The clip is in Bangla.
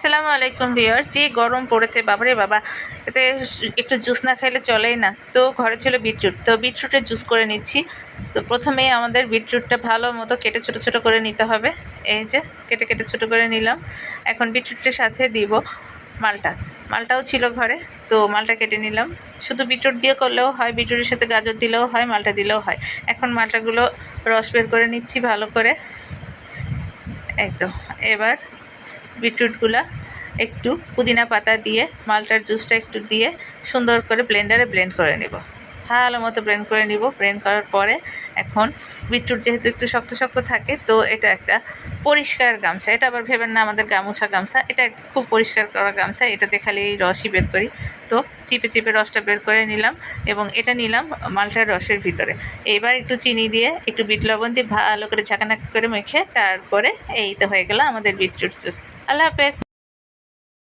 আসসালামু আলাইকুম ভিউয়ার্স। যে গরম পড়েছে বাবারে বাবা, এতে একটু জুস না খেলে চলেই না। তো ঘরে ছিল বিটরুট, তো বিটরুটের জুস করে নিচ্ছি। তো প্রথমেই আমাদের বিটরুটটা ভালো মতো কেটে ছোট ছোট করে নিতে হবে। এই যে কেটে কেটে ছোট করে নিলাম। এখন বিটরুটের সাথে দিব মালটা। মালটাও ছিল ঘরে, তো মালটা কেটে নিলাম। শুধু বিটরুট দিয়ে করলেও হয়, বিটরুটের সাথে গাজর দিলেও হয়, মালটা দিলেও হয়। এখন মালটাগুলো রস বের করে নিচ্ছি ভালো করে। এই তো এবার বিটরুটগুলা একটু পুদিনা পাতা দিয়ে মালটার জুসটা একটু দিয়ে সুন্দর করে ব্লেন্ডারে ব্লেন্ড করে নেব। ভালো মতো ব্লেন্ড করে নিব। ব্লেন্ড করার পরে এখন বিটরুট যেহেতু একটু শক্ত শক্ত থাকে, তো এটা একটা পরিষ্কার গামছা। এটা আবার ভেবেন না আমাদের গামুছা গামছা, এটা খুব পরিষ্কার করা গামছা। এটাতে খালি এই রসই বের করি। তো চিপে চিপে রসটা বের করে নিলাম এবং এটা নিলাম মালটার রসের ভিতরে। এবার একটু চিনি দিয়ে একটু বিট লবণ দিয়ে ভালো করে ঝাঁকানাকা করে মেখে তারপরে এই তো হয়ে গেল আমাদের বিটরুট জুস। আল্লাহ হাফেজ।